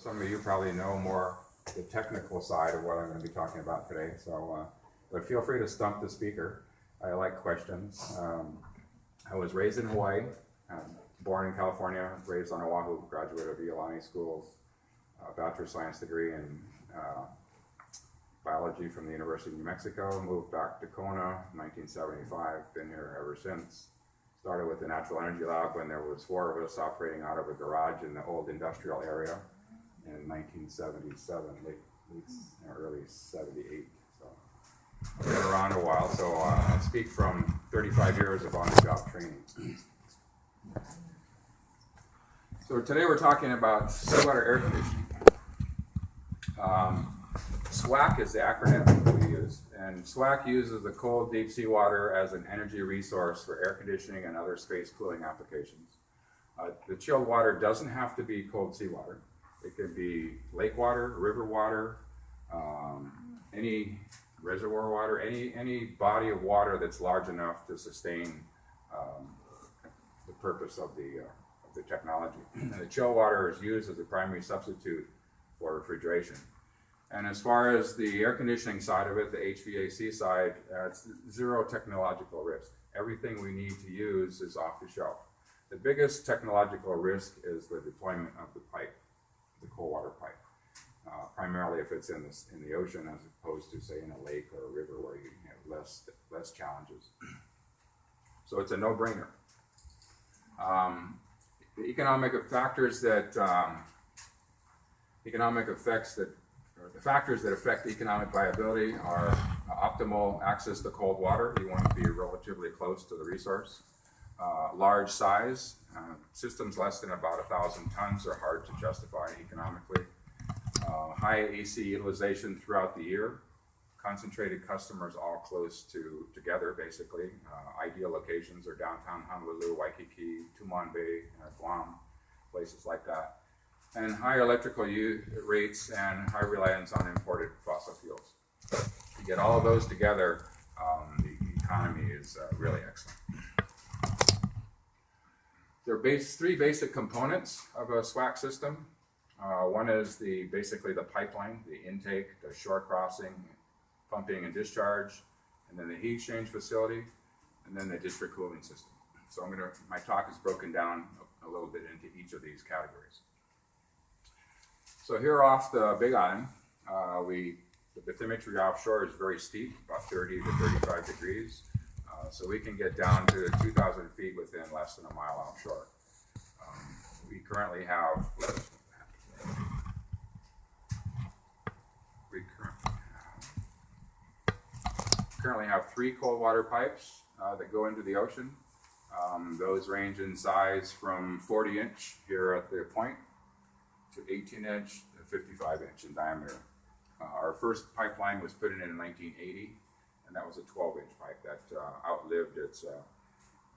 some of you probably know more the technical side of what I'm going to be talking about today. So, but feel free to stump the speaker. I like questions. I was raised in Hawaii, born in California, raised on Oahu, graduate of Iolani School, Bachelor of Science degree in biology from the University of New Mexico, moved back to Kona in 1975, been here ever since. Started with the Natural Energy Lab when there was 4 of us operating out of a garage in the old industrial area in 1977, early 78. So I've been around a while, so I speak from 35 years of on-the-job training. So today we're talking about seawater air conditioning. SWAC is the acronym we use, and SWAC uses the cold deep sea water as an energy resource for air conditioning and other space cooling applications. The chilled water doesn't have to be cold seawater. It could be lake water, river water, any reservoir water, any body of water that's large enough to sustain the purpose of the technology. And the chill water is used as a primary substitute for refrigeration. And as far as the air conditioning side of it, the HVAC side, it's zero technological risk. Everything we need to use is off the shelf. The biggest technological risk is the deployment of the pipe, the cold water pipe, primarily if it's in the ocean as opposed to, say, in a lake or a river where you have less challenges. So it's a no-brainer. The economic factors that the factors that affect economic viability are optimal access to cold water. You want to be relatively close to the resource. Large size, systems less than about 1,000 tons are hard to justify economically. High AC utilization throughout the year. Concentrated customers all close together, basically. Ideal locations are downtown Honolulu, Waikiki, Tumon Bay, Guam, places like that. And high electrical rates and high reliance on imported fossil fuels. You get all of those together, the economy is really excellent. There are 3 basic components of a SWAC system. One is basically the pipeline, the intake, the shore crossing, pumping and discharge, and then the heat exchange facility, and then the district cooling system. So my talk is broken down a little bit into each of these categories. So here off the Big Island, the bathymetry offshore is very steep, about 30 to 35 degrees. So we can get down to 2,000 feet within less than a mile offshore. We currently have 3 cold water pipes that go into the ocean. Those range in size from 40-inch here at the point to 18-inch to 55-inch in diameter. Our first pipeline was put in 1980, and that was a 12-inch pipe that outlived its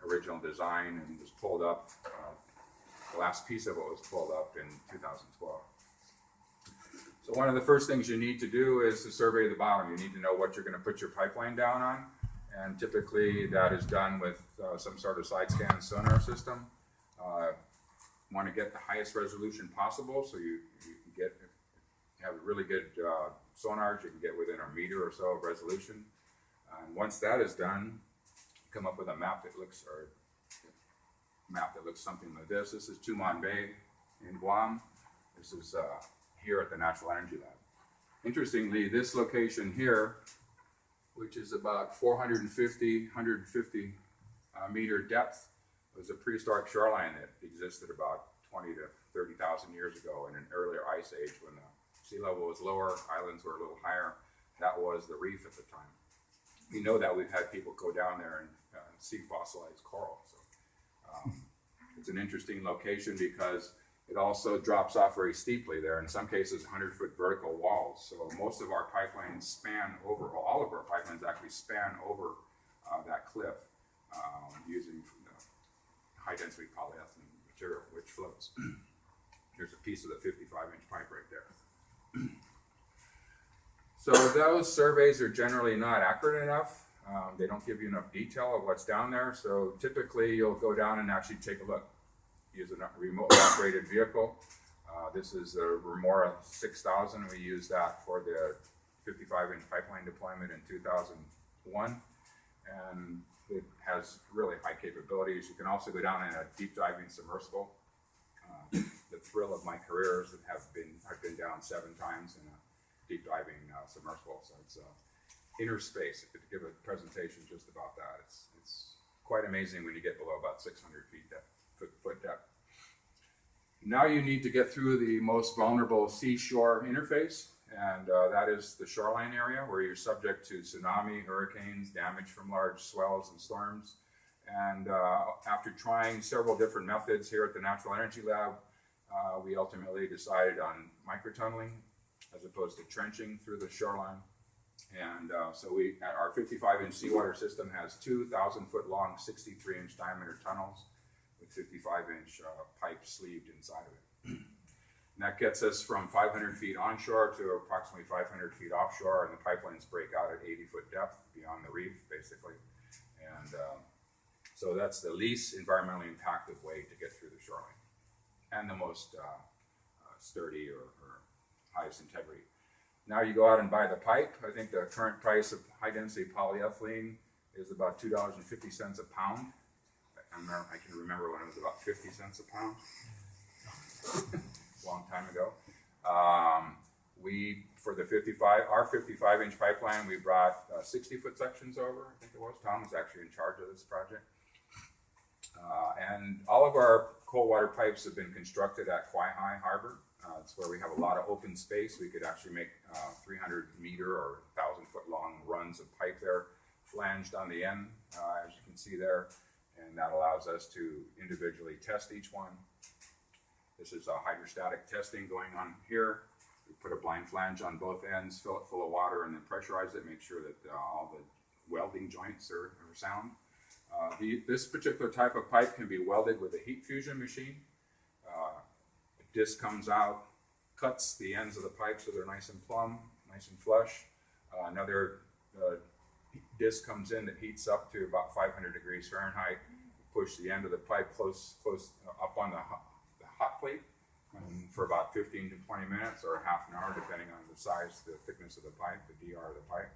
original design and was pulled up. The last piece of it was pulled up in 2012. So one of the first things you need to do is to survey the bottom. You need to know what you're going to put your pipeline down on, and typically that is done with some sort of side scan sonar system. You want to get the highest resolution possible, so you have a really good sonars. You can get within a meter or so of resolution. And once that is done, come up with a map that looks something like this. This is Tumon Bay in Guam. This is here at the Natural Energy Lab. Interestingly, this location here, which is about 150 meter depth, was a prehistoric shoreline that existed about 20 to 30,000 years ago in an earlier ice age when the sea level was lower, islands were a little higher. That was the reef at the time. We know that we've had people go down there and see fossilized coral. So it's an interesting location because it also drops off very steeply there. In some cases, 100-foot vertical walls. So most of our pipelines span over, all of our pipelines actually span over that cliff using high-density polyethylene material, which floats. Here's a piece of the 55-inch pipe right there. So those surveys are generally not accurate enough. They don't give you enough detail of what's down there. So typically you'll go down and actually take a look. Use a remote operated vehicle. This is a Remora 6000. We used that for the 55-inch pipeline deployment in 2001, and it has really high capabilities. You can also go down in a deep diving submersible. The thrill of my career is that I've been down 7 times in a deep diving submersible. So it's inner space. If I could give a presentation just about that, it's quite amazing when you get below about 600 feet foot depth. Now you need to get through the most vulnerable seashore interface, and that is the shoreline area where you're subject to tsunami, hurricanes, damage from large swells and storms. And after trying several different methods here at the Natural Energy Lab, we ultimately decided on microtunneling as opposed to trenching through the shoreline. And so our 55-inch seawater system has 2,000-foot long, 63-inch diameter tunnels with 55-inch pipe sleeved inside of it. And that gets us from 500 feet onshore to approximately 500 feet offshore, and the pipelines break out at 80-foot depth beyond the reef, basically. And so that's the least environmentally impacted way to get through the shoreline, and the most sturdy or highest integrity. Now you go out and buy the pipe. I think the current price of high-density polyethylene is about $2.50 a pound. I can remember when it was about 50 cents a pound. A long time ago. For our 55-inch pipeline, we brought 60-foot sections over, I think it was. Tom was actually in charge of this project. And all of our cold water pipes have been constructed at Quai Harbor. It's where we have a lot of open space. We could actually make 300-meter or 1,000-foot long runs of pipe there, flanged on the end, as you can see there. And that allows us to individually test each one. This is a hydrostatic testing going on here. We put a blind flange on both ends, fill it full of water, and then pressurize it, make sure that all the welding joints are sound. This particular type of pipe can be welded with a heat fusion machine. A disc comes out, cuts the ends of the pipe so they're nice and plumb, nice and flush. Another disc comes in that heats up to about 500 degrees Fahrenheit. Push the end of the pipe close up on the hot plate for about 15 to 20 minutes or half an hour, depending on the size, the thickness of the pipe, the DR of the pipe.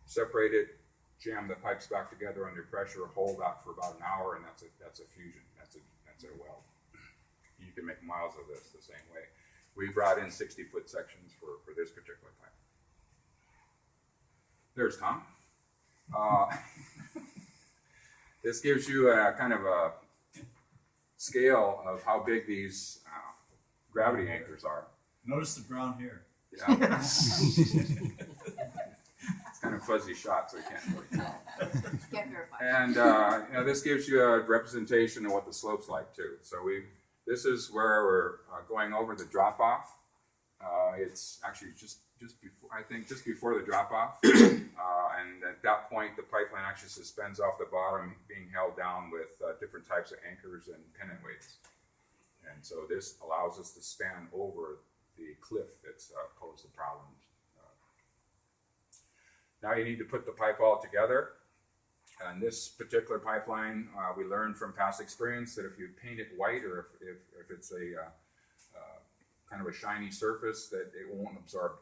Separate it, jam the pipes back together under pressure, hold that for about an hour, and that's a fusion. That's a weld. You can make miles of this the same way. We brought in 60-foot sections for this particular pipe. There's Tom. This gives you a kind of a scale of how big these gravity anchors are. Notice the brown hair. Yeah. It's kind of fuzzy shot, so you can't really tell. Can't verify. And this gives you a representation of what the slope's like too. So this is where we're going over the drop off. It's actually just before the drop off. And at that point, the pipeline actually suspends off the bottom, being held down with different types of anchors and pennant weights. And so this allows us to span over the cliff that's posed the problems. Now you need to put the pipe all together. And this particular pipeline, we learned from past experience that if you paint it white, or if it's a kind of a shiny surface, that it won't absorb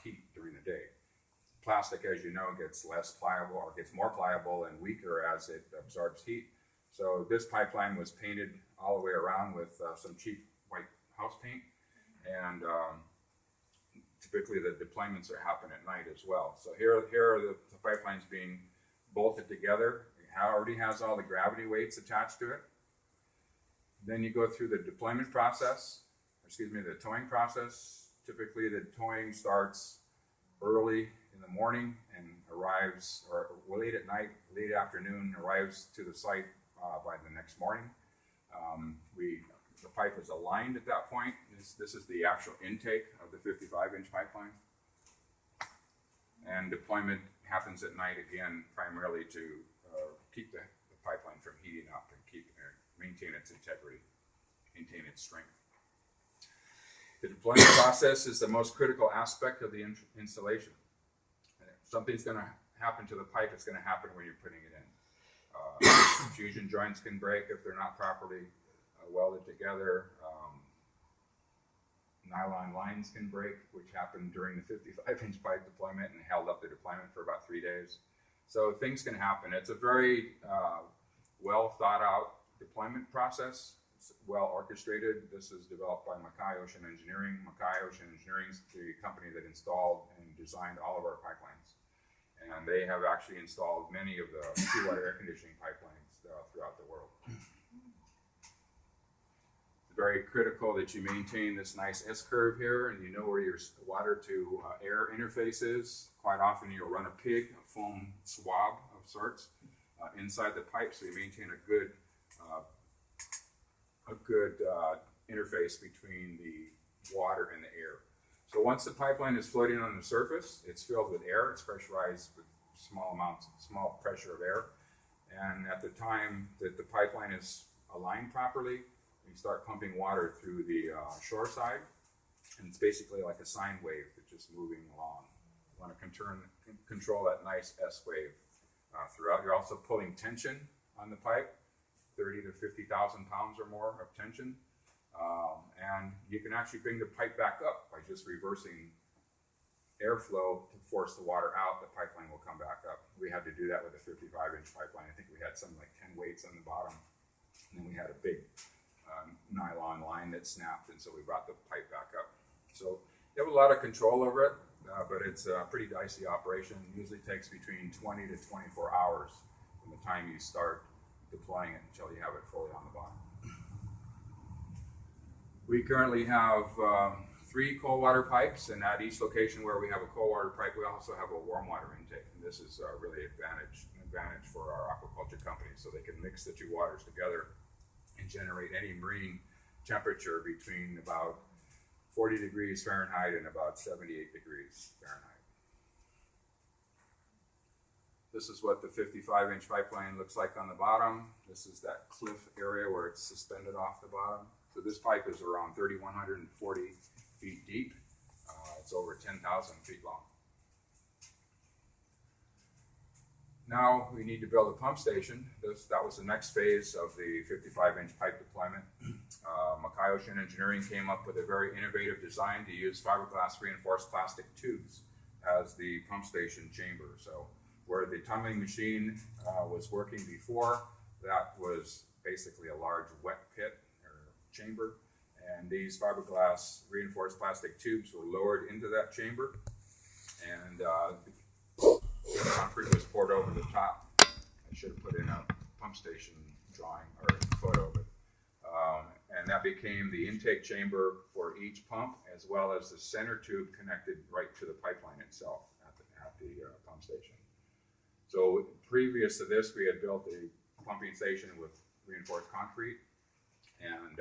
heat during the day. Plastic, as you know, gets less pliable, or gets more pliable and weaker as it absorbs heat. So this pipeline was painted all the way around with some cheap white house paint, and typically the deployments happen at night as well. So here are the pipelines being bolted together. It already has all the gravity weights attached to it. Then you go through the deployment process, the towing process. Typically the towing starts early in the morning and arrives, or late at night, late afternoon, arrives to the site by the next morning. The pipe is aligned at that point. This is the actual intake of the 55-inch pipeline. And deployment happens at night again, primarily to keep the pipeline from heating up and maintain its integrity, maintain its strength. The deployment process is the most critical aspect of the installation. If something's going to happen to the pipe, it's going to happen when you're putting it in. Fusion joints can break if they're not properly welded together. nylon lines can break, which happened during the 55-inch pipe deployment and held up the deployment for about 3 days. So things can happen. It's a very well thought out deployment process. It's well orchestrated. This is developed by Mackay Ocean Engineering. Mackay Ocean Engineering is the company that installed and designed all of our pipelines. And they have actually installed many of the seawater air conditioning pipelines throughout the world. It's very critical that you maintain this nice S-curve here, and you know where your water to air interface is. Quite often you'll run a pig, a foam swab of sorts, inside the pipe, so you maintain a good interface between the water and the air. So once the pipeline is floating on the surface, it's filled with air. It's pressurized with small pressure of air. And at the time that the pipeline is aligned properly, we start pumping water through the shore side. And it's basically like a sine wave that's just moving along. You want to control that nice S wave throughout. You're also pulling tension on the pipe, 30 to 50,000 pounds or more of tension. And you can actually bring the pipe back up by just reversing airflow to force the water out. The pipeline will come back up. We had to do that with a 55-inch pipeline. I think we had something like 10 weights on the bottom. And then we had a big nylon line that snapped, and so we brought the pipe back up. So you have a lot of control over it, but it's a pretty dicey operation. It usually takes between 20 to 24 hours from the time you start deploying it until you have it fully on the bottom. We currently have 3 cold water pipes, and at each location where we have a cold water pipe, we also have a warm water intake. And this is really an advantage for our aquaculture companies, so they can mix the 2 waters together and generate any marine temperature between about 40 degrees Fahrenheit and about 78 degrees Fahrenheit. This is what the 55-inch pipeline looks like on the bottom. This is that cliff area where it's suspended off the bottom. So this pipe is around 3,140 feet deep. It's over 10,000 feet long. Now we need to build a pump station. That was the next phase of the 55-inch pipe deployment. Mackay Ocean Engineering came up with a very innovative design to use fiberglass reinforced plastic tubes as the pump station chamber. So where the tunneling machine was working before, that was basically a large wet pit or chamber. And these fiberglass reinforced plastic tubes were lowered into that chamber, and concrete was poured over the top. I should have put in a pump station drawing or photo of it. And that became the intake chamber for each pump, as well as the center tube connected right to the pipeline itself at the pump station. So previous to this, we had built a pumping station with reinforced concrete, and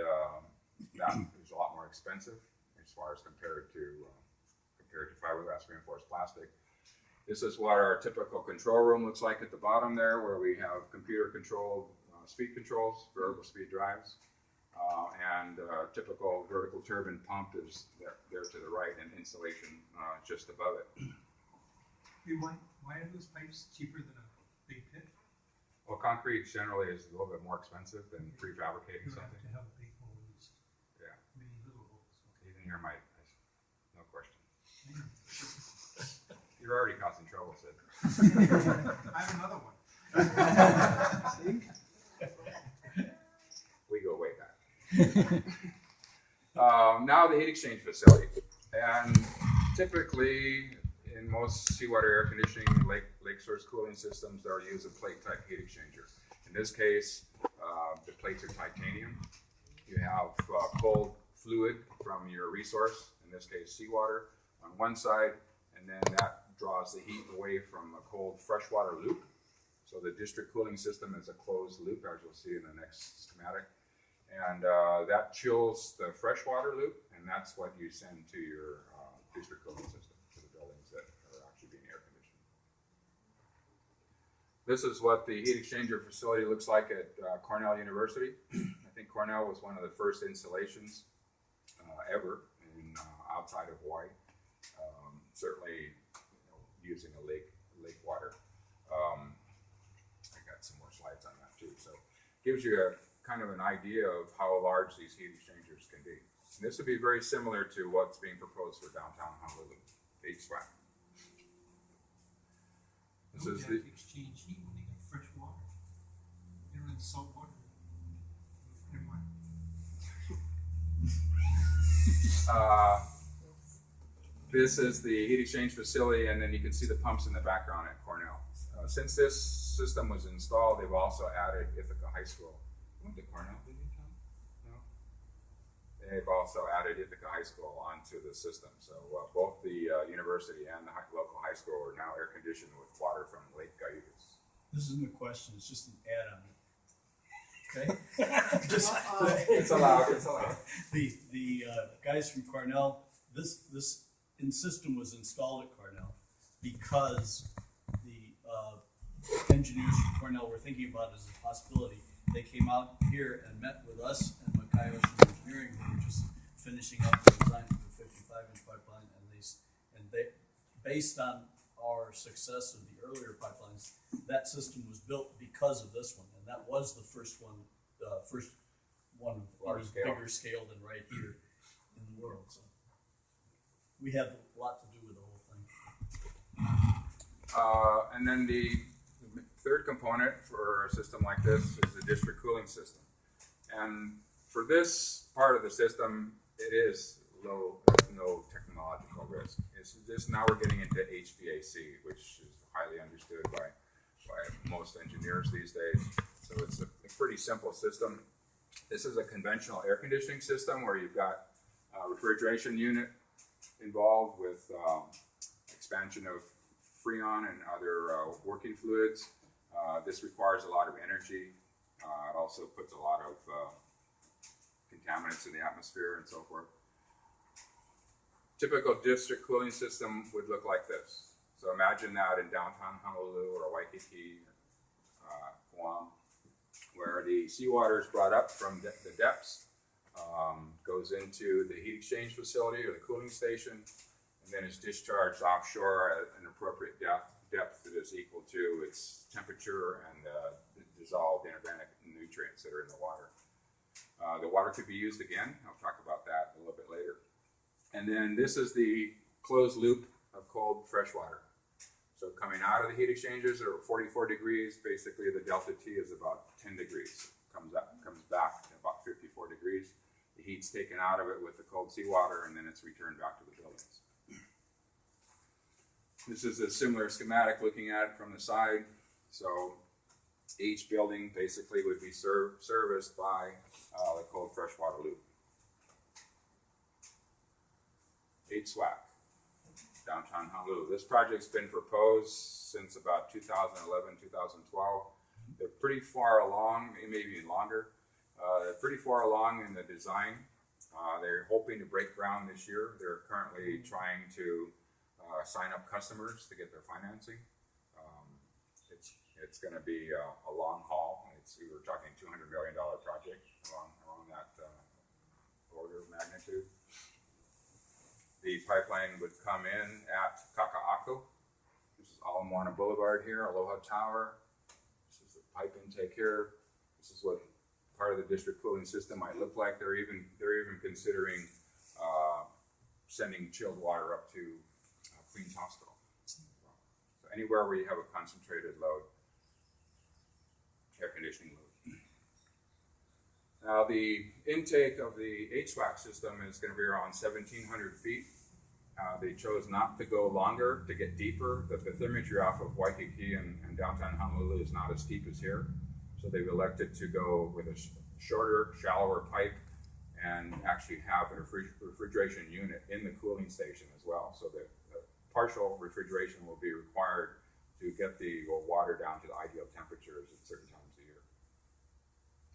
that was a lot more expensive as far as compared to fiberglass reinforced plastic. This is what our typical control room looks like at the bottom there, where we have computer-controlled speed controls, variable speed drives, and typical vertical turbine pump is there to the right, and insulation just above it. Why are those pipes cheaper than a big pit? Well, concrete generally is a little bit more expensive than prefabricating You have something. to have big holes. Yeah. Many little holes. Okay. Even here, no question. You're already causing trouble, Sid. I have another one. See? We go way back. Now the heat exchange facility. And typically, in most seawater air conditioning, lake source cooling systems, they'll use a plate type heat exchanger. In this case, the plates are titanium. You have cold fluid from your resource, in this case seawater, on one side, and then that draws the heat away from a cold freshwater loop. So the district cooling system is a closed loop, as you'll see in the next schematic. And that chills the freshwater loop, and that's what you send to your district cooling system, to the buildings that are actually being air conditioned. This is what the heat exchanger facility looks like at Cornell University. I think Cornell was one of the first installations ever in, outside of Hawaii. Certainly, using a lake water. I got some more slides on that too. So, gives you a kind of an idea of how large these heat exchangers can be. And this would be very similar to what's being proposed for downtown Honolulu, SWAC. This is the exchange heat when they get fresh water. They don't have salt water. Never mind. This is the heat exchange facility, and then you can see the pumps in the background at Cornell. Since this system was installed, they've also added Ithaca High School. You went to Cornell, did you, Tom? No? They've also added Ithaca High School onto the system. So both the university and the local high school are now air conditioned with water from Lake Cayugas. This isn't a question, it's just an add-on. Okay? It's allowed, it's allowed. The guys from Cornell, this system was installed at Cornell because the engineers from Cornell were thinking about it as a possibility. They came out here and met with us and Mackay Ocean Engineering, who were just finishing up the design for the 55-inch pipeline, and they based on our success of the earlier pipelines, that system was built because of this one, and that was the first one Large scale. bigger scale than right here in the world. So we have a lot to do with the whole thing. And then the third component for a system like this is the district cooling system. And for this part of the system, it is no technological risk. It's just now we're getting into HVAC, which is highly understood by most engineers these days. So it's a pretty simple system. This is a conventional air conditioning system where you've got a refrigeration unit involved with expansion of freon and other working fluids. This requires a lot of energy. It also puts a lot of contaminants in the atmosphere and so forth. Typical district cooling system would look like this. So imagine that in downtown Honolulu or Waikiki, Guam, where the seawater is brought up from the depths, goes into the heat exchange facility or the cooling station, and then is discharged offshore at an appropriate depth that is equal to its temperature and the dissolved inorganic nutrients that are in the water. The water could be used again. I'll talk about that a little bit later. And then this is the closed loop of cold fresh water. So coming out of the heat exchangers are 44 degrees. Basically, the delta T is about 10 degrees. Comes back to about 54 degrees. The heat's taken out of it with the cold seawater, and then it's returned back to the buildings. This is a similar schematic looking at it from the side. So each building basically would be serviced by the cold freshwater loop. SWAC, downtown Honolulu. This project's been proposed since about 2011, 2012. They're pretty far along, maybe even longer. They're pretty far along in the design. They're hoping to break ground this year. They're currently trying to sign up customers to get their financing. It's going to be a long haul. We were talking $200 million project along that order of magnitude. The pipeline would come in at Kaka'ako. This is Ala Moana Boulevard here, Aloha Tower. This is the pipe intake here. This is what part of the district cooling system might look like. They're even considering sending chilled water up to Queens Hospital. So anywhere where you have a concentrated load, air conditioning load. Now the intake of the HVAC system is going to be around 1,700 feet. They chose not to go longer, to get deeper. The bathymetry off of Waikiki and downtown Honolulu is not as steep as here. So they've elected to go with a shorter, shallower pipe and actually have a refrigeration unit in the cooling station as well. So that partial refrigeration will be required to get the water down to the ideal temperatures at certain times of year.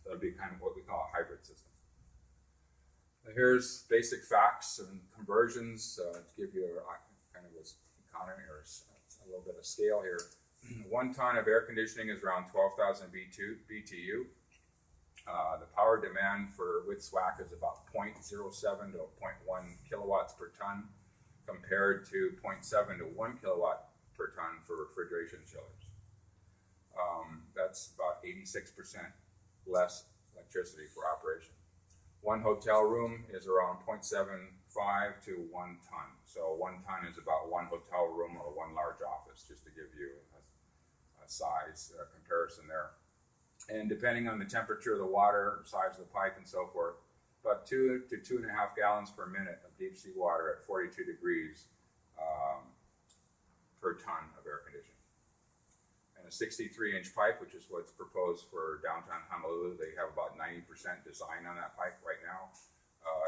So that'd be kind of what we call a hybrid system. Here's basic facts and conversions to give you kind of this economy or a little bit of scale here. 1 ton of air conditioning is around 12,000 BTU. The power demand with SWAC is about 0.07 to 0.1 kilowatts per ton, compared to 0.7 to 1 kilowatt per ton for refrigeration chillers. That's about 86% less electricity for operation. One hotel room is around 0.75 to 1 ton. So 1 ton is about one hotel room or one large office, just to give you a size comparison there. And depending on the temperature of the water, size of the pipe, and so forth, about 2 to 2.5 gallons per minute of deep sea water at 42 degrees per ton of air conditioning. And a 63-inch pipe, which is what's proposed for downtown Honolulu, they have about 90% design on that pipe right now,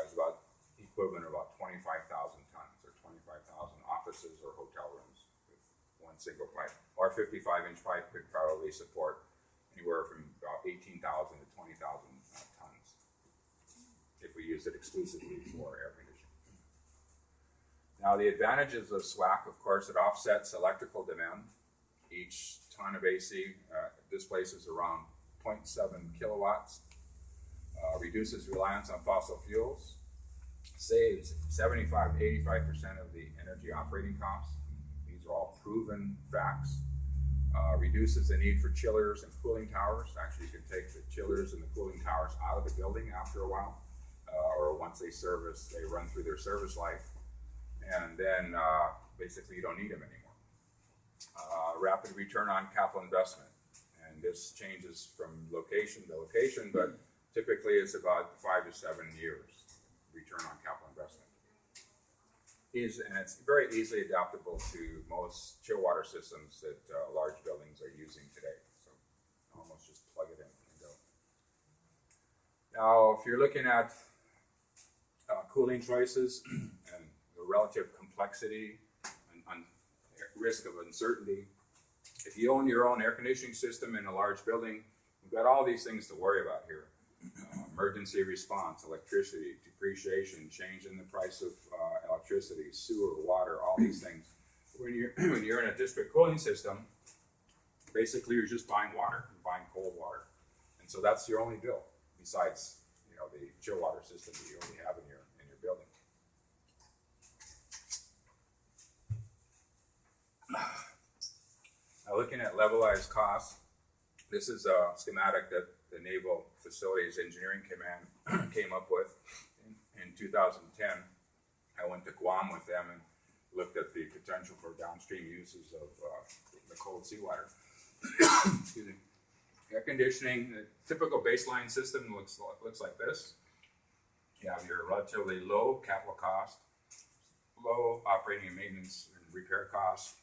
is about equivalent of about 25,000 tons, or 25,000 offices or hotel rooms with one single pipe. Our 55-inch pipe could probably support anywhere from about 18,000 to 20,000 tons if we use it exclusively for air conditioning. Now, the advantages of SWAC, of course, it offsets electrical demand. Each ton of AC displaces around 0.7 kilowatts, reduces reliance on fossil fuels, saves 75 to 85% of the energy operating costs. These are all proven facts. Reduces the need for chillers and cooling towers. Actually, you can take the chillers and the cooling towers out of the building after a while, or once they run through their service life, and then basically you don't need them anymore. Rapid return on capital investment, and this changes from location to location, but typically it's about 5 to 7 years return on capital investment. And it's very easily adaptable to most chill water systems that large buildings are using today. So almost just plug it in and go. Now, if you're looking at cooling choices and the relative complexity and risk of uncertainty, if you own your own air conditioning system in a large building, you've got all these things to worry about here. Emergency response, electricity, depreciation, change in the price of electricity, sewer, water, all these things. When you're in a district cooling system, basically you're just buying water, you're buying cold water. And so that's your only bill, besides the chill water system that you already have in your building. Now, looking at levelized costs, this is a schematic that the Naval Facilities Engineering Command came up with in 2010. I went to Guam with them and looked at the potential for downstream uses of the cold seawater. Excuse me. Air conditioning, the typical baseline system looks like this. You have your relatively low capital cost, low operating and maintenance and repair costs.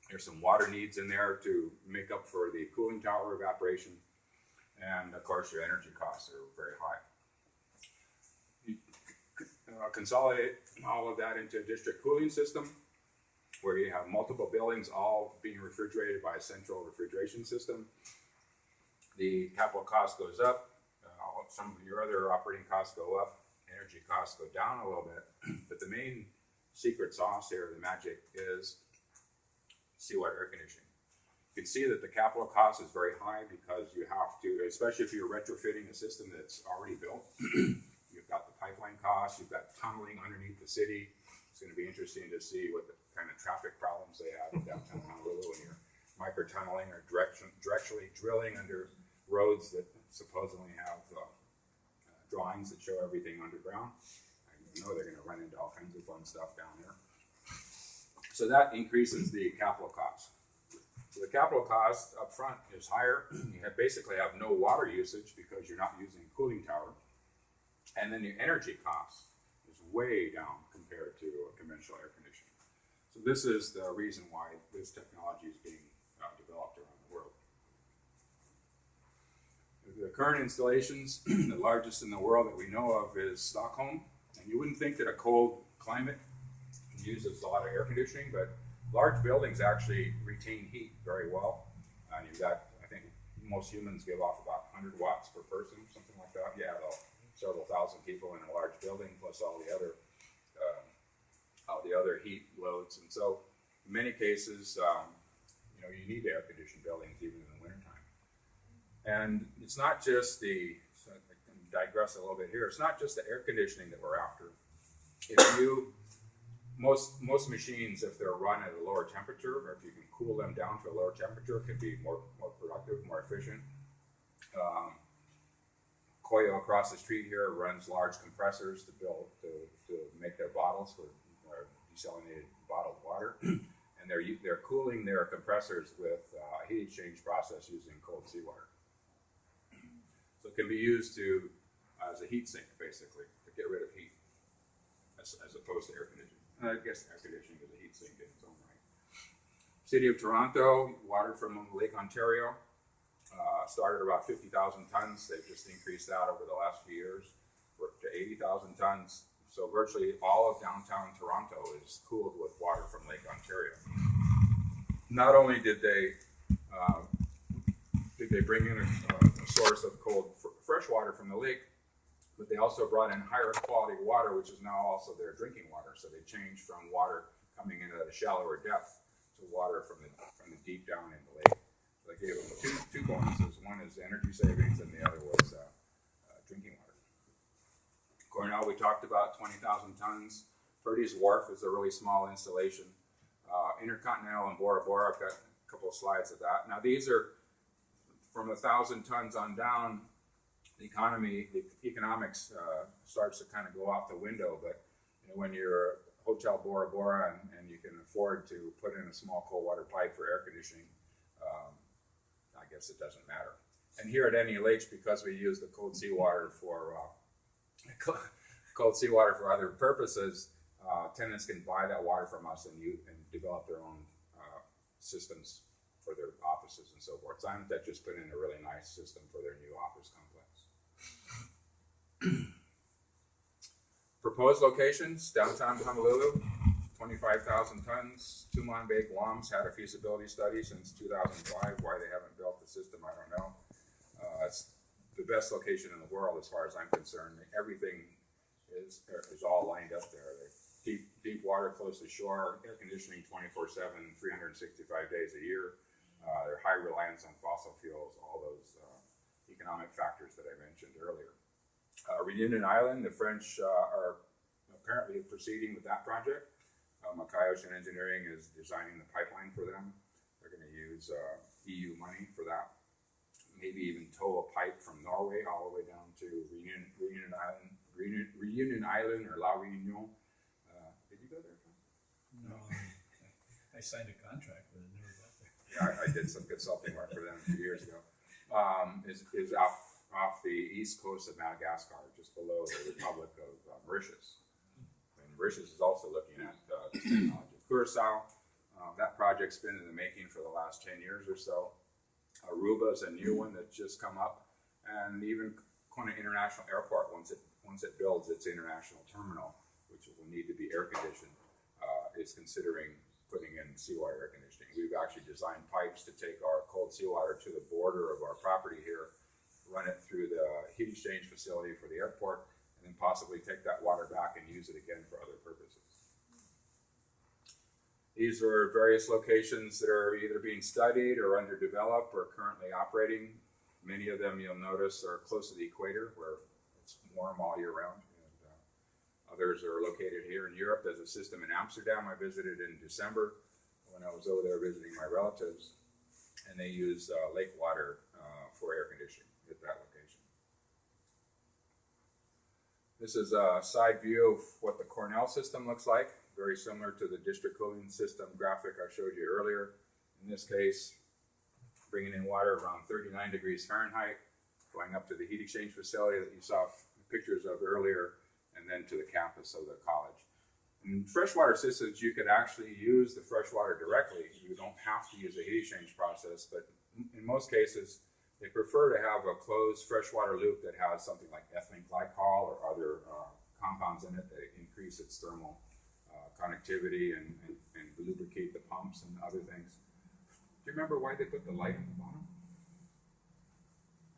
There's some water needs in there to make up for the cooling tower evaporation. And of course, your energy costs are very high. You consolidate all of that into a district cooling system where you have multiple buildings all being refrigerated by a central refrigeration system. The capital cost goes up. Some of your other operating costs go up. Energy costs go down a little bit. But the main secret sauce here, the magic, is seawater air conditioning. You can see that the capital cost is very high because you have to, especially if you're retrofitting a system that's already built, you've got the pipeline costs, you've got tunneling underneath the city. It's going to be interesting to see what the kind of traffic problems they have in downtown Honolulu when you're micro-tunneling or directionally drilling under roads that supposedly have drawings that show everything underground. I know they're going to run into all kinds of fun stuff down there. So that increases the capital cost. So the capital cost up front is higher. You basically have no water usage because you're not using a cooling tower. And then the energy cost is way down compared to a conventional air conditioning. So this is the reason why this technology is being developed around the world. The current installations, the largest in the world that we know of is Stockholm. And you wouldn't think that a cold climate uses a lot of air conditioning, but large buildings actually retain heat very well. And you've got, I think most humans give off about 100 watts per person, something like that. You have several thousand people in a large building, plus all the other heat loads. And so in many cases, you need air conditioned buildings even in the wintertime. And it's not just so I can digress a little bit here, it's not just the air conditioning that we're after. Most machines, if they're run at a lower temperature, or if you can cool them down to a lower temperature, can be more productive, more efficient. Koyo across the street here runs large compressors to make their bottles for desalinated bottled water, and they're cooling their compressors with a heat exchange process using cold seawater. So it can be used as a heat sink, basically, to get rid of heat, as opposed to air conditioning. I guess air conditioning is a heat sink in its own right. City of Toronto, water from Lake Ontario, started about 50,000 tons. They've just increased that over the last few years to 80,000 tons. So virtually all of downtown Toronto is cooled with water from Lake Ontario. Not only did they bring in a source of cold fresh water from the lake, but they also brought in higher quality water, which is now also their drinking water. So they changed from water coming in at a shallower depth to water from the deep down in the lake. So they gave them two bonuses. One is energy savings, and the other was drinking water. Cornell, we talked about 20,000 tons. Purdy's Wharf is a really small installation. Intercontinental and Bora Bora, I've got a couple of slides of that. Now these are from 1,000 tons on down. The economics starts to kind of go out the window, but when you're Hotel Bora Bora and you can afford to put in a small cold water pipe for air conditioning, I guess it doesn't matter. And here at NELH, because we use the cold seawater for other purposes, tenants can buy that water from us and develop their own systems for their offices and so forth. That just put in a really nice system for their new office complex. Proposed locations: downtown Honolulu, 25,000 tons. Tumon Bay, Guam's had a feasibility study since 2005. Why they haven't built the system, I don't know. It's the best location in the world as far as I'm concerned. Everything is all lined up there. Deep water close to shore, air conditioning 24/7, 365 days a year. They're high reliance on fossil fuels, all those economic factors that I mentioned earlier. Reunion Island, the French are apparently proceeding with that project. Mackay Ocean Engineering is designing the pipeline for them. They're going to use EU money for that. Maybe even tow a pipe from Norway all the way down to Reunion Island or La Réunion. Did you go there, John? No, I signed a contract, but I never got there. Yeah, I did some consulting work for them a few years ago. Is off the east coast of Madagascar, just below the Republic of Mauritius. And Mauritius is also looking at this technology. Curacao, that project's been in the making for the last 10 years or so. Aruba is a new one that's just come up, and even Kona International Airport, once it builds its international terminal, which will need to be air conditioned, is considering putting in seawater air conditioning. We've actually designed pipes to take our cold seawater to the border of our property here, run it through the heat exchange facility for the airport, and then possibly take that water back and use it again for other purposes. These are various locations that are either being studied or underdeveloped or currently operating. Many of them, you'll notice, are close to the equator where it's warm all year round. And others are located here in Europe. There's a system in Amsterdam I visited in December when I was over there visiting my relatives, and they use lake water for air conditioning at that location. This is a side view of what the Cornell system looks like, very similar to the district cooling system graphic I showed you earlier. In this case, bringing in water around 39 degrees Fahrenheit, going up to the heat exchange facility that you saw pictures of earlier, and then to the campus of the college. In freshwater systems, you could actually use the freshwater directly. You don't have to use a heat exchange process, but in most cases, they prefer to have a closed freshwater loop that has something like ethylene glycol or other compounds in it that increase its thermal conductivity and lubricate the pumps and other things. Do you remember why they put the light at the bottom?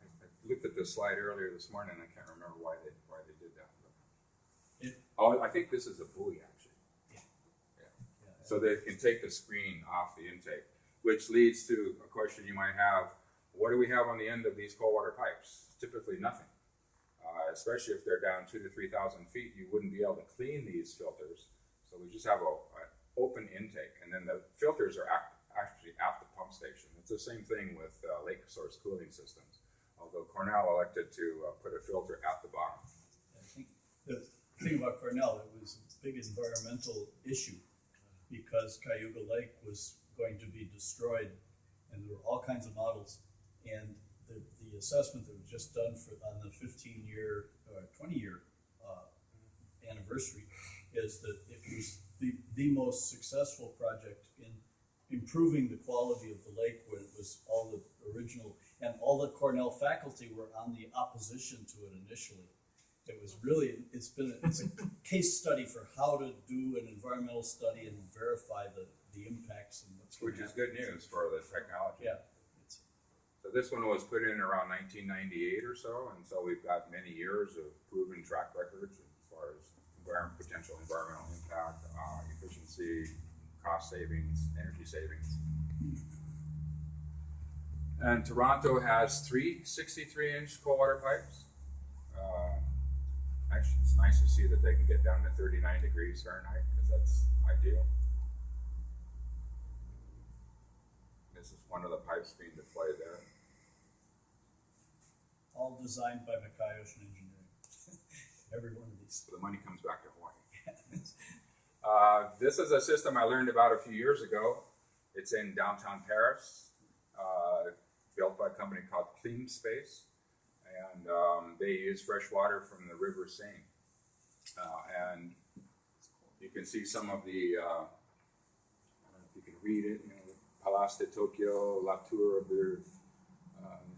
I looked at this slide earlier this morning and I can't remember why they did that. I think this is a buoy actually. Yeah. So they can take the screen off the intake, which leads to a question you might have: what do we have on the end of these cold water pipes? Typically nothing. Especially if they're down 2,000 to 3,000 feet, you wouldn't be able to clean these filters. So we just have an open intake, and then the filters are actually at the pump station. It's the same thing with lake source cooling systems. although Cornell elected to put a filter at the bottom. I think the thing about Cornell, it was a big environmental issue because Cayuga Lake was going to be destroyed, and there were all kinds of models. And the assessment that was just done on the 15-year or 20-year anniversary is that it was the most successful project in improving the quality of the lake when it was all the original, and all the Cornell faculty were on the opposition to it initially. It was really, it's a case study for how to do an environmental study and verify the impacts and what's going Which to is good news for the technology. Yeah. So this one was put in around 1998 or so, and so we've got many years of proven track records as far as potential environmental impact, efficiency, cost savings, energy savings. And Toronto has 3 63-inch cold water pipes. Actually, it's nice to see that they can get down to 39 degrees Fahrenheit, because that's ideal. This is one of the pipes being deployed there. all designed by Mackay Ocean Engineering. Every one of these. So the money comes back to Hawaii. This is a system I learned about a few years ago. It's in downtown Paris, built by a company called Clean Space, and they use fresh water from the River Seine. And you can see some of the, I don't know if you can read it, you know, Palace de Tokyo, La Tour de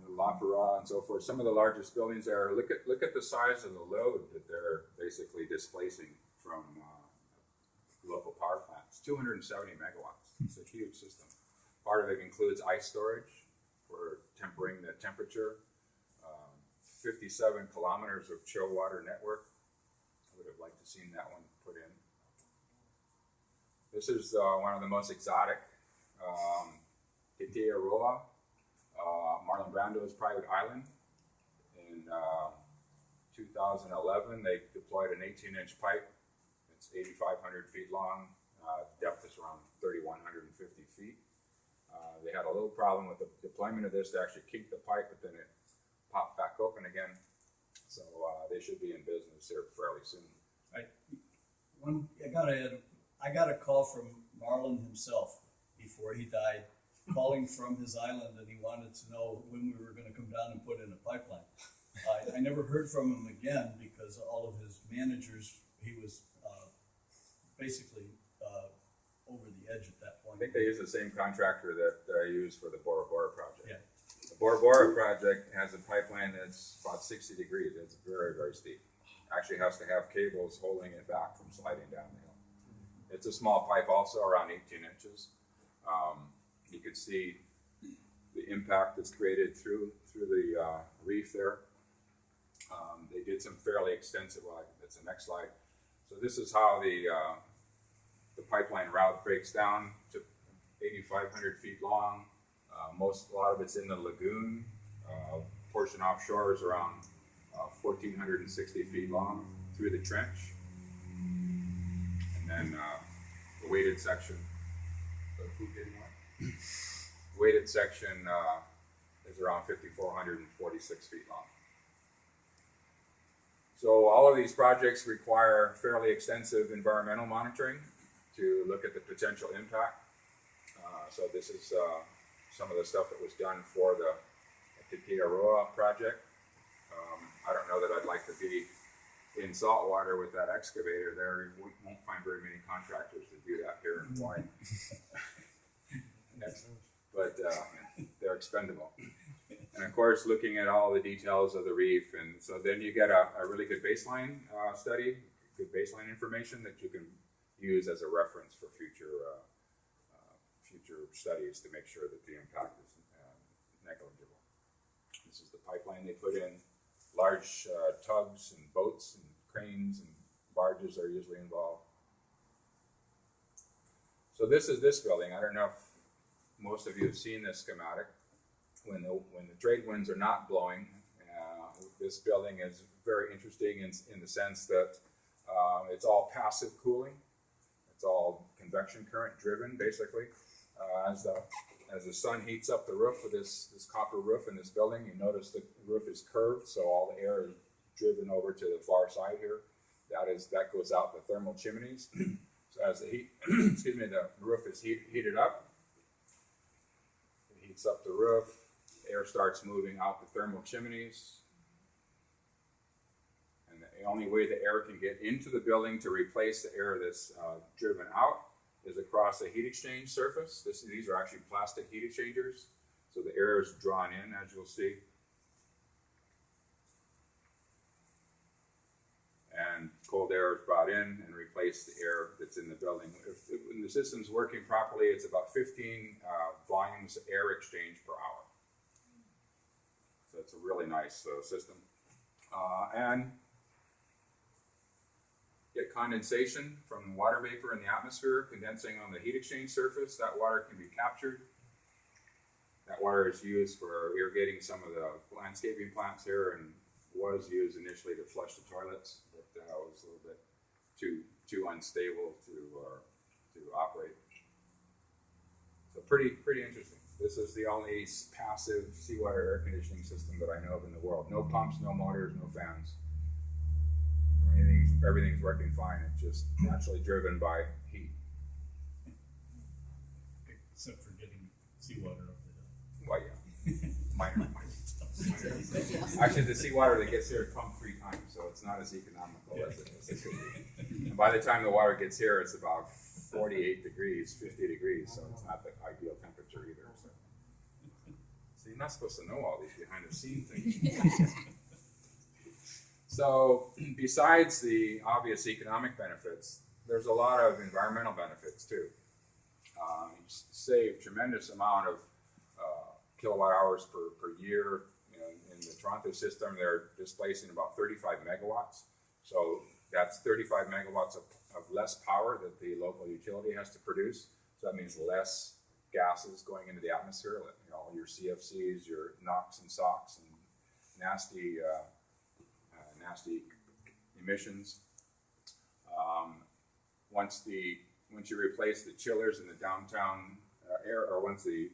l'Opera, and so forth. Some of the largest buildings there. Look at the size of the load that they're basically displacing from local power plants. 270 megawatts. It's a huge system. Part of it includes ice storage for tempering the temperature. 57 kilometers of chill water network. I would have liked to seen that one put in. This is one of the most exotic. Titiaroa, Marlon Brando's private island. In 2011, they deployed an 18-inch pipe. It's 8,500 feet long. Depth is around 3,150 feet. They had a little problem with the deployment of this. They actually kinked the pipe, but then it popped back open again. So they should be in business here fairly soon. I got a call from Marlon himself before he died, calling from his island, and he wanted to know when we were going to come down and put in a pipeline. I never heard from him again because all of his managers, he was basically over the edge at that point. I think they use the same contractor that I used for the Bora Bora project. Yeah. The Bora Bora project has a pipeline that's about 60 degrees. It's very, very steep. Actually has to have cables holding it back from sliding down the hill. It's a small pipe also, around 18 inches. You can see the impact that's created through the reef there. They did some fairly extensive, that's the next slide. So this is how the pipeline route breaks down to 8,500 feet long. A lot of it's in the lagoon. Portion offshore is around 1,460 feet long through the trench. And then the weighted section, weighted section is around 5,446 feet long. So all of these projects require fairly extensive environmental monitoring to look at the potential impact. So this is some of the stuff that was done for the Titiaroa project. I don't know that I'd like to be in salt water with that excavator there. We won't find very many contractors to do that here in Hawaii. But they're expendable. And of course, looking at all the details of the reef, and so then you get a really good baseline study, good baseline information that you can use as a reference for future studies to make sure that the impact is negligible. This is the pipeline they put in. Large tugs and boats and cranes and barges are usually involved. So this is this building. I don't know if most of you have seen this schematic. When the trade winds are not blowing, this building is very interesting in the sense that it's all passive cooling. It's all convection current driven, basically. As the as the sun heats up the roof of this copper roof in this building, you notice the roof is curved, so all the air is driven over to the far side here. That goes out the thermal chimneys. So as the heat, the roof is heated up, it heats up the roof, air starts moving out the thermal chimneys. And the only way the air can get into the building to replace the air that's driven out is across a heat exchange surface. These are actually plastic heat exchangers. So the air is drawn in, as you'll see. And cold air is brought in and replace the air that's in the building. When the system's working properly, it's about 15 volumes of air exchange per hour. So it's a really nice system. And get condensation from water vapor in the atmosphere condensing on the heat exchange surface. That water can be captured. That water is used for irrigating some of the landscaping plants here and was used initially to flush the toilets, but was a little bit too unstable to operate. So pretty interesting. This is the only passive seawater air conditioning system that I know of in the world. No pumps, no motors, no fans. Everything's working fine. It's just naturally driven by heat. Except for getting seawater up the hill. Well, yeah, minor. Actually, the seawater that gets here is pumped 3 times, so it's not as economical as it could be. And by the time the water gets here, it's about 48 degrees, 50 degrees, so it's not the ideal temperature either. So you're not supposed to know all these behind-the-scenes things. So besides the obvious economic benefits, there's a lot of environmental benefits too. You save tremendous amount of kilowatt hours per year. In the Toronto system, they're displacing about 35 megawatts. So that's 35 megawatts of less power that the local utility has to produce. So that means less gases going into the atmosphere, all your CFCs, your NOx and SOx, and nasty emissions. Once you replace the chillers in the downtown air, or once you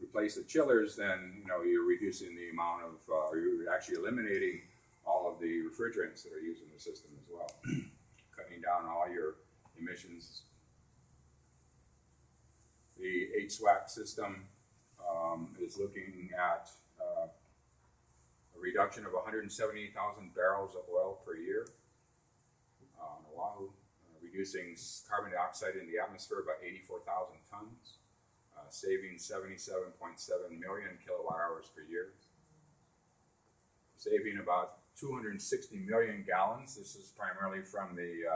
replace the chillers, then you're reducing the amount of, or you're actually eliminating all of the refrigerants that are used in the system as well, cutting down all your emissions. The SWAC system is looking at a reduction of 170,000 barrels of oil per year on Oahu, reducing carbon dioxide in the atmosphere by 84,000 tons. Saving 77.7 million kilowatt hours per year. Saving about 260 million gallons. This is primarily from the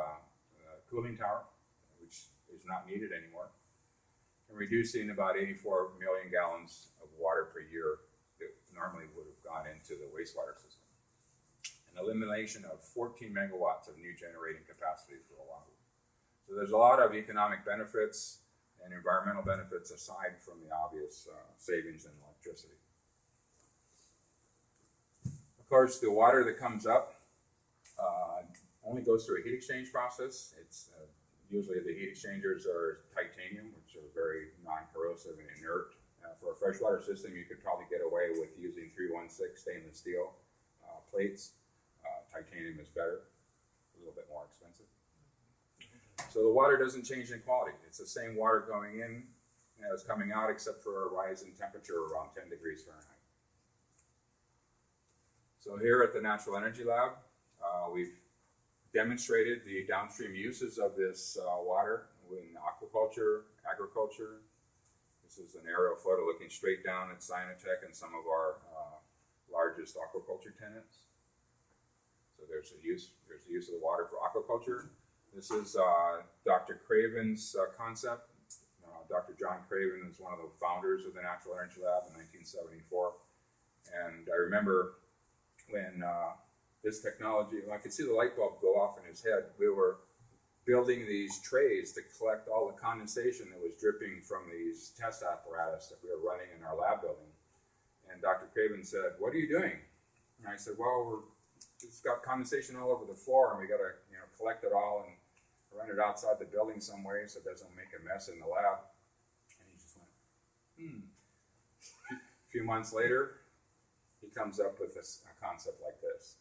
cooling tower, which is not needed anymore. And reducing about 84 million gallons of water per year that normally would have gone into the wastewater system. An elimination of 14 megawatts of new generating capacity for Oahu. So there's a lot of economic benefits and environmental benefits aside from the obvious savings in electricity. Of course, the water that comes up only goes through a heat exchange process. It's usually the heat exchangers are titanium, which are very non-corrosive and inert. For a freshwater system, you could probably get away with using 316 stainless steel plates. Titanium is better, a little bit more expensive. So the water doesn't change in quality. It's the same water going in as coming out, except for a rise in temperature around 10 degrees Fahrenheit. So here at the Natural Energy Lab, we've demonstrated the downstream uses of this water in aquaculture, agriculture. This is an aerial photo looking straight down at Sinotech and some of our largest aquaculture tenants. So there's the use of the water for aquaculture. This is Dr. Craven's concept. Dr. John Craven is one of the founders of the Natural Energy Lab in 1974. And I remember when this technology, I could see the light bulb go off in his head. We were building these trays to collect all the condensation that was dripping from these test apparatus that we were running in our lab building. And Dr. Craven said, "What are you doing?" And I said, "Well, it's got condensation all over the floor, and we got to collect it all and run it outside the building some way so it doesn't make a mess in the lab." And he just went, A few months later, he comes up with a concept like this.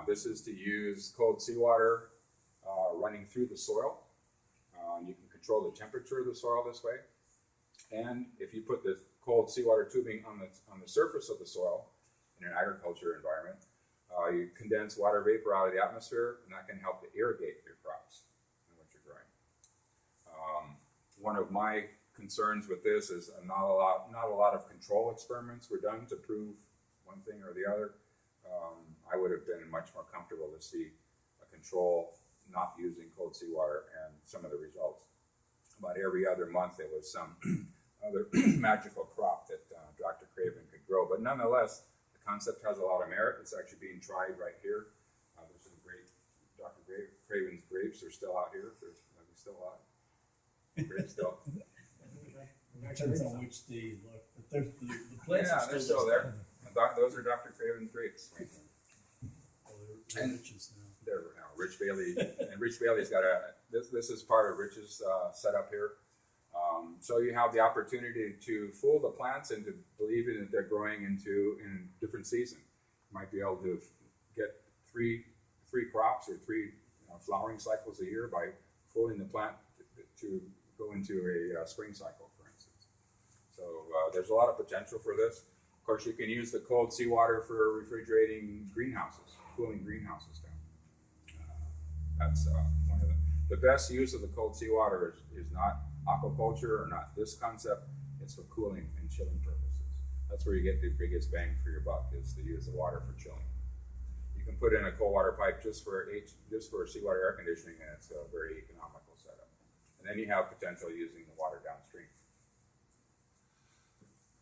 This is to use cold seawater running through the soil. You can control the temperature of the soil this way. And if you put the cold seawater tubing on the surface of the soil in an agriculture environment, you condense water vapor out of the atmosphere, and that can help to irrigate your crops and what you're growing. One of my concerns with this is not a lot of control experiments were done to prove one thing or the other. I would have been much more comfortable to see a control not using cold seawater and some of the results. About every other month there was some other magical crop that Dr. Craven could grow. But nonetheless, the concept has a lot of merit. It's actually being tried right here. There's some great, Dr. Craven's grapes are still out here. Are they still alive? Grapes still. Depends on which day you look, but the plants Yeah, are they're still there. Those are Dr. Craven's grapes. Right there. Oh, they're riches now. They're Rich Bailey, and Rich Bailey's got this is part of Rich's setup here. So you have the opportunity to fool the plants into believing that they're growing in a different season. You might be able to get three crops or three flowering cycles a year by fooling the plant to go into a spring cycle, for instance. So there's a lot of potential for this. Of course, you can use the cold seawater for refrigerating greenhouses, cooling greenhouses down. That's one of the best use of the cold seawater is not aquaculture or not this concept. It's for cooling and chilling purposes. That's where you get the biggest bang for your buck, is to use the water for chilling. You can put in a cold water pipe just for seawater air conditioning, and it's a very economical setup. And then you have potential using the water downstream.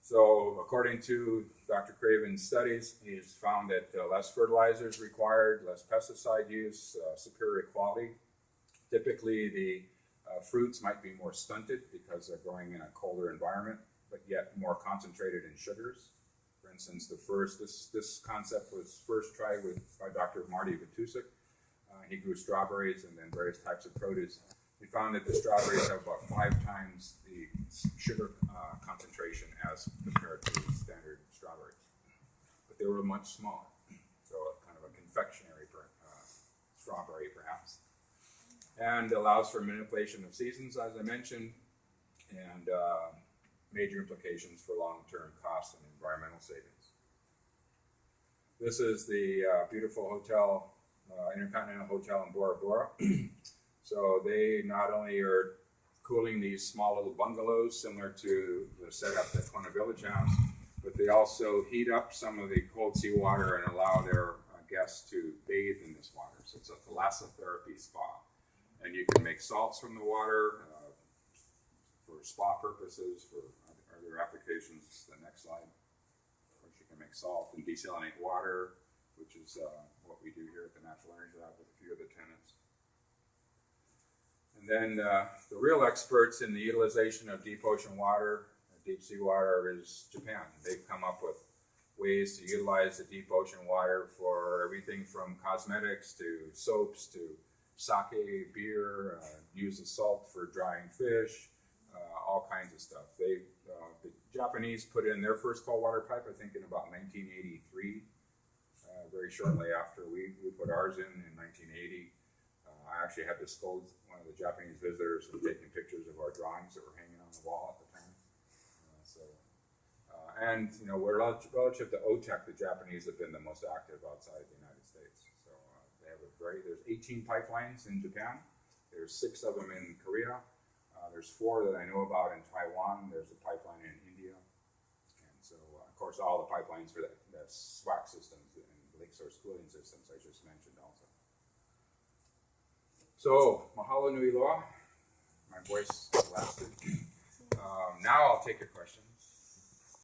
So according to Dr. Craven's studies, he's found that less fertilizers required, less pesticide use, superior quality. Typically the fruits might be more stunted because they're growing in a colder environment, but yet more concentrated in sugars. For instance, this concept was first tried by Dr. Marty Vitusik. He grew strawberries and then various types of produce. We found that the strawberries have about 5 times the sugar concentration as compared to standard strawberries. But they were much smaller, so kind of a confectionery strawberry perhaps. And allows for manipulation of seasons, as I mentioned, and major implications for long-term cost and environmental savings. This is the beautiful hotel, Intercontinental Hotel in Bora Bora. So they not only are cooling these small little bungalows similar to the setup that Kona Village has, but they also heat up some of the cold seawater and allow their guests to bathe in this water. So it's a thalassotherapy spa. And you can make salts from the water for spa purposes, for other applications. The next slide. Of course, you can make salt and desalinate water, which is what we do here at the Natural Energy Lab with a few of the tenants. And then the real experts in the utilization of deep ocean water, deep sea water, is Japan. They've come up with ways to utilize the deep ocean water for everything from cosmetics to soaps to sake, beer, use the salt for drying fish, all kinds of stuff. The Japanese put in their first cold water pipe, I think, in about 1983, very shortly after we put ours in 1980. I actually had to scold one of the Japanese visitors for taking pictures of our drawings that were hanging on the wall at the time. And we're relative to OTEC, the Japanese have been the most active outside the United States. So they have there's 18 pipelines in Japan. There's 6 of them in Korea. There's 4 that I know about in Taiwan. There's a pipeline in India. And so, of course, all the pipelines for the SWAC systems and lake source cooling systems I just mentioned also. So, mahalo nui loa. My voice lasted. Now I'll take your questions.